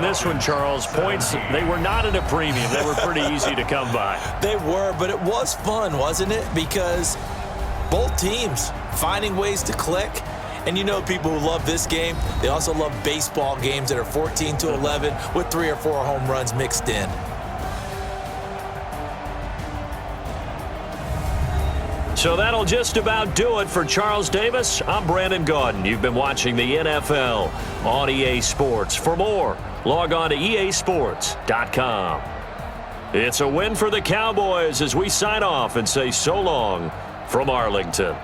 this one, Charles. Points, they were not at a premium. They were pretty easy to come by. They were, but it was fun, wasn't it? Because both teams finding ways to click. And you know people who love this game, they also love baseball games that are 14-11 with 3 or 4 home runs mixed in. So that'll just about do it for Charles Davis. I'm Brandon Gaudin. You've been watching the NFL on EA Sports. For more, log on to easports.com. It's a win for the Cowboys as we sign off and say so long from Arlington.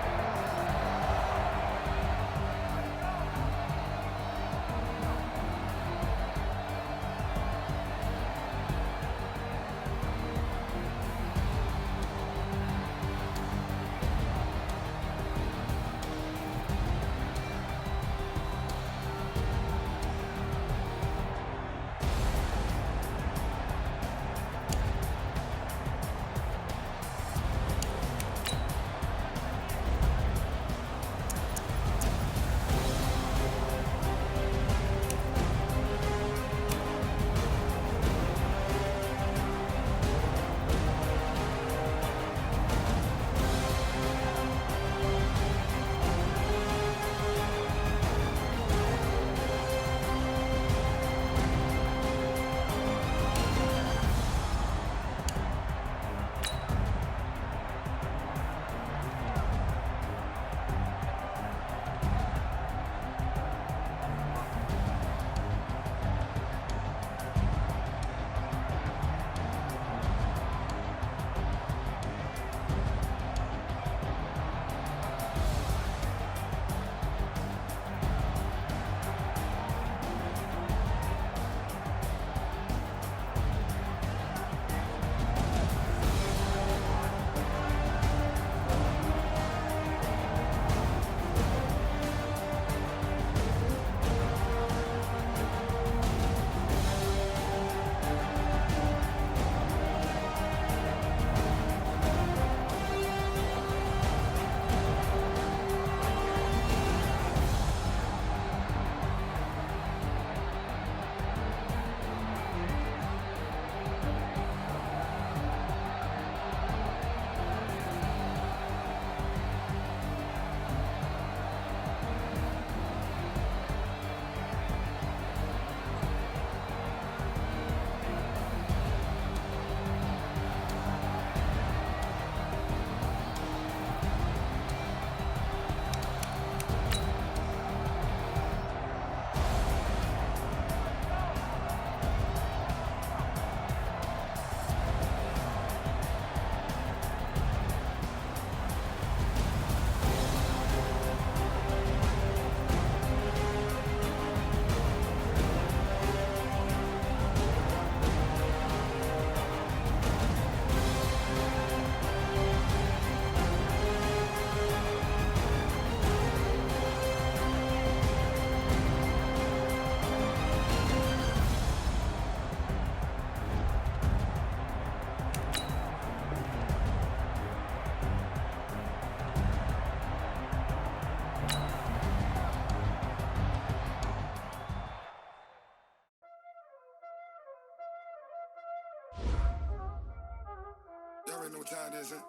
Y'all already know what time it is, huh?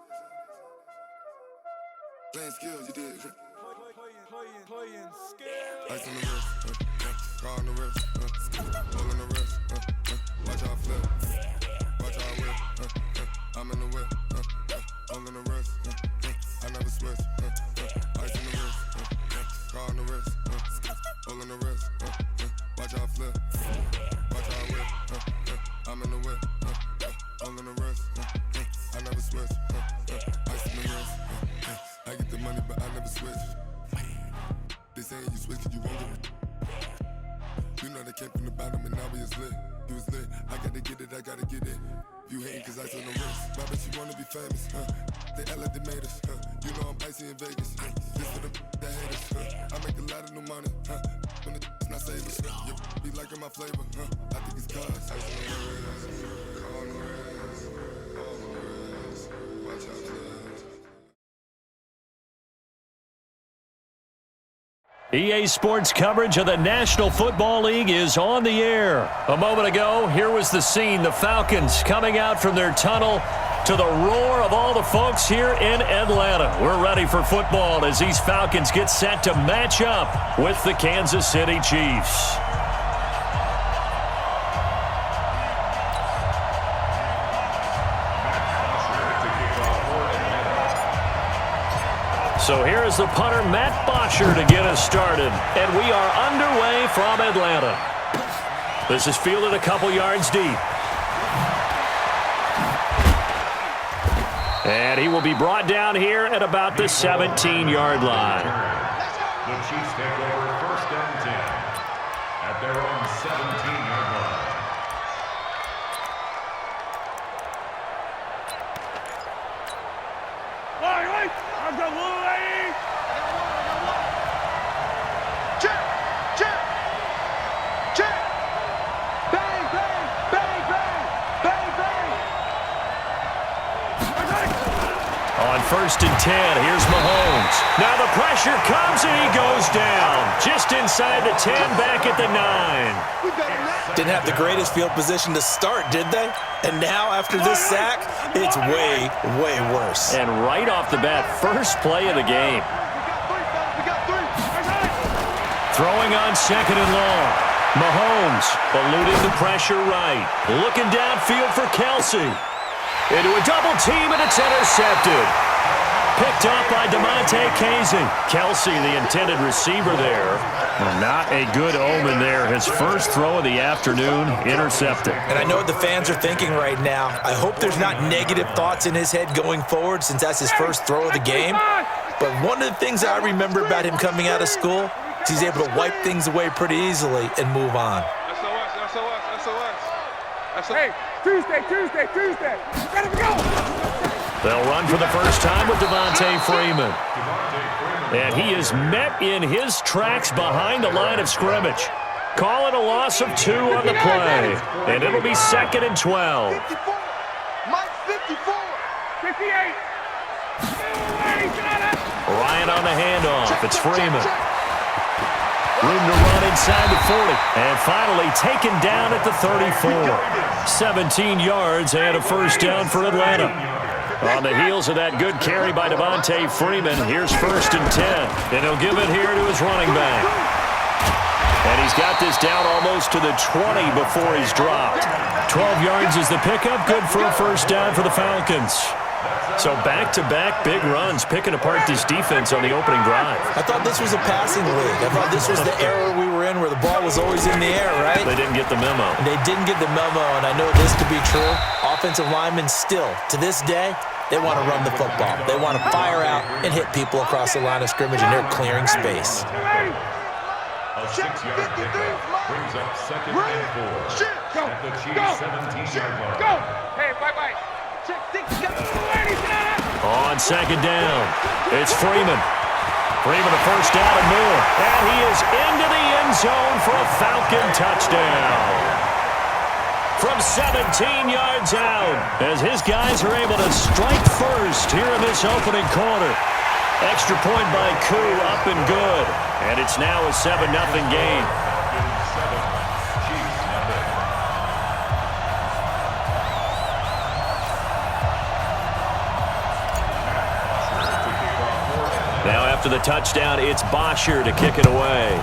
Playing skills, you did. Playing skills. Ice on the wrist, car on the wrist, hole in the wrist, watch how I flip, watch how I whip, I'm in the whip, hole in the wrist, I never switch, ice on the wrist, car on the wrist, hole in the wrist, watch how I flip, watch how I whip, I'm in the whip, hole in the wrist, I never switch, ice on the wrist, I get the money but I never switch. They saying you switch cause you won't get it. You know they came from the bottom and now we is lit. You was lit, I gotta get it, I gotta get it. You hating cause ice on the wrist. Why bet you wanna be famous, They act like they made us, You know I'm icy in Vegas, This for the that hate us, I make a lot of new money, When the not savers, be liking my flavor, I think it's cause ice on the wrist, car on the wrist, all on the wrist, watch out, EA Sports coverage of the National Football League is on the air. A moment ago, here was the scene. The Falcons coming out from their tunnel to the roar of all the folks here in Atlanta. We're ready for football as these Falcons get set to match up with the Kansas City Chiefs. So here is the punter, Matt Bosher, to get us started. And we are underway from Atlanta. This is fielded a couple yards deep. And he will be brought down here at about the 17-yard line. The Chiefs take over first and 10 at their own 17-yard line. On first and 10, here's Mahomes. Now the pressure comes and he goes down. Just inside the 10, back at the 9. Didn't have the greatest field position to start, did they? And now, after this sack, it's way, way worse. And right off the bat, first play of the game. Throwing on second and long. Mahomes eluding the pressure right. Looking downfield for Kelsey. Into a double team, and it's intercepted. Picked up by DeMonte Casey. Kelsey, the intended receiver there. Well, not a good omen there. His first throw of the afternoon, intercepted. And I know what the fans are thinking right now. I hope there's not negative thoughts in his head going forward since that's his first throw of the game. But one of the things I remember about him coming out of school is he's able to wipe things away pretty easily and move on. Hey, Tuesday. Let him go. They'll run for the first time with Devontae Freeman. And he is met in his tracks behind the line of scrimmage. Call it a loss of 2 on the play. And it'll be second and 12. 54. Mike 54. 58. Ryan on the handoff. It's Freeman. Room to run inside the 40. And finally taken down at the 34. 17 yards and a first down for Atlanta. On the heels of that good carry by Devontae Freeman, here's first and 10. And he'll give it here to his running back. And he's got this down almost to the 20 before he's dropped. 12 yards is the pickup. Good for a first down for the Falcons. So back-to-back big runs, picking apart this defense on the opening drive. I thought this was a passing league. I thought this was the era we were in where the ball was always in the air, right? They didn't get the memo. And they didn't get the memo, and I know this to be true. Offensive linemen still, to this day, they want to run the football. They want to fire out and hit people across the line of scrimmage, and they're clearing space. A 6-yard pickup brings up second and 4 at the Chiefs' 17-yard line. Go. Hey, bye. Check 6. On second down, it's Freeman. Freeman a first down and more. And he is into the end zone for a Falcon touchdown. From 17 yards out, as his guys are able to strike first here in this opening quarter. Extra point by Koo, up and good. And it's now a 7-0 game. Now after the touchdown, it's Bosher to kick it away.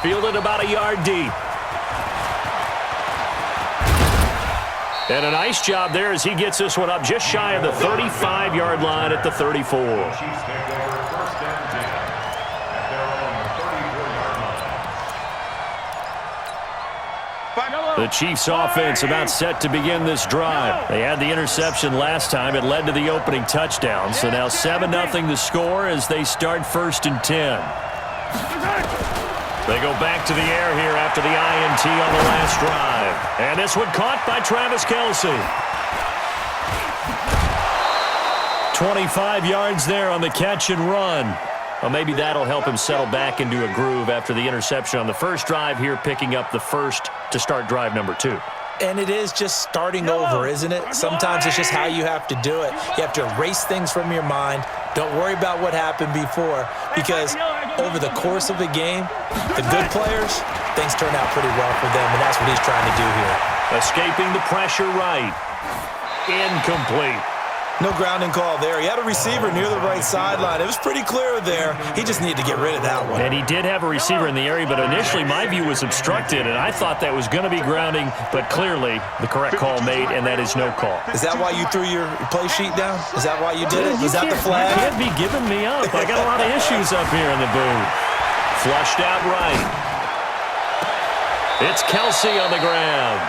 Fielded about a yard deep. And a nice job there as he gets this one up just shy of the 35-yard line at the 34. The Chiefs offense about set to begin this drive. They had the interception last time. It led to the opening touchdown. So now 7-0 the score as they start first and 10. They go back to the air here after the INT on the last drive. And this one caught by Travis Kelce. 25 yards there on the catch and run. Well, maybe that'll help him settle back into a groove after the interception on the first drive here, picking up the first to start drive number 2. And it is just starting over, isn't it? Sometimes it's just how you have to do it. You have to erase things from your mind, Don't worry about what happened before, because over the course of the game, the good players, things turn out pretty well for them, and that's what he's trying to do here. Escaping the pressure right. Incomplete. No grounding call there. He had a receiver near the right sideline. It was pretty clear there. He just needed to get rid of that one. And he did have a receiver in the area, but initially my view was obstructed, and I thought that was going to be grounding, but clearly the correct call made, and that is no call. Is that why you threw your play sheet down? Is that why you did it? Was that the flag? You can't be giving me up. I got a lot of issues up here in the booth. Flushed out right. It's Kelsey on the ground.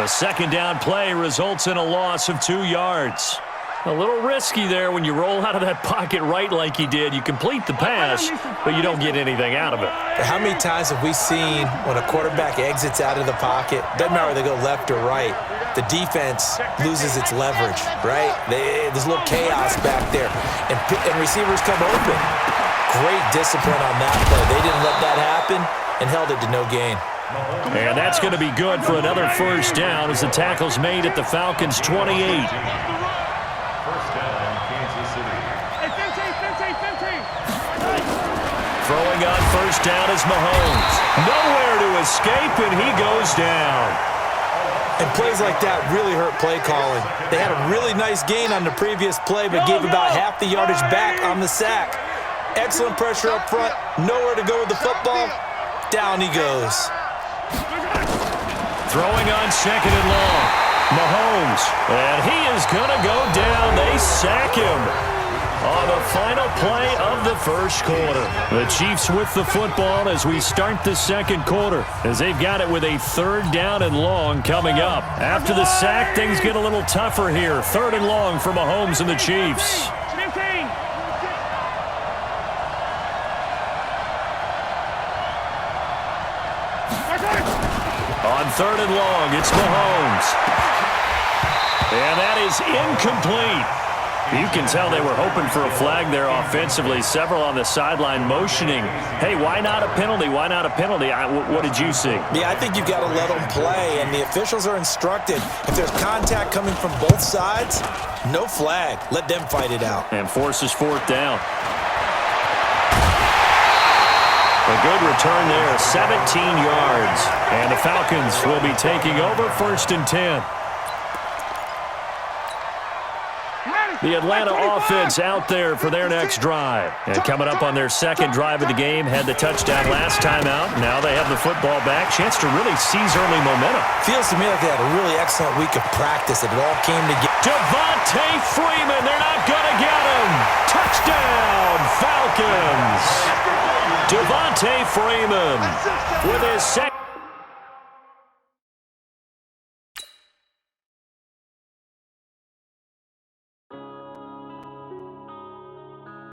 A second down play results in a loss of 2 yards. A little risky there when you roll out of that pocket right like he did. You complete the pass, but you don't get anything out of it. How many times have we seen when a quarterback exits out of the pocket, doesn't matter whether they go left or right, the defense loses its leverage, right? There's a little chaos back there, and receivers come open. Great discipline on that play. They didn't let that happen and held it to no gain. And that's going to be good for another first down as the tackle's made at the Falcons' 28. Throwing on first down is Mahomes. Nowhere to escape, and he goes down. And plays like that really hurt play calling. They had a really nice gain on the previous play, but gave about half the yardage back on the sack. Excellent pressure up front. Nowhere to go with the football. Down he goes. Throwing on second and long. Mahomes. And he is going to go down. They sack him on the final play of the first quarter. The Chiefs with the football as we start the second quarter, as they've got it with a third down and long coming up. After the sack, things get a little tougher here. Third and long for Mahomes and the Chiefs. On third and long, it's Mahomes. And that is incomplete. You can tell they were hoping for a flag there offensively. Several on the sideline motioning, hey, why not a penalty? Why not a penalty? What did you see? Yeah, I think you've got to let them play, and the officials are instructed. If there's contact coming from both sides, no flag. Let them fight it out. And forces fourth down. A good return there, 17 yards. And the Falcons will be taking over first and 10. The Atlanta offense out there for their next drive. And coming up on their second drive of the game, had the touchdown last time out. Now they have the football back. Chance to really seize early momentum. Feels to me like they had a really excellent week of practice. It all came together. Devontae Freeman, they're not going to get him. Touchdown, Falcons. Devontae Freeman with his second.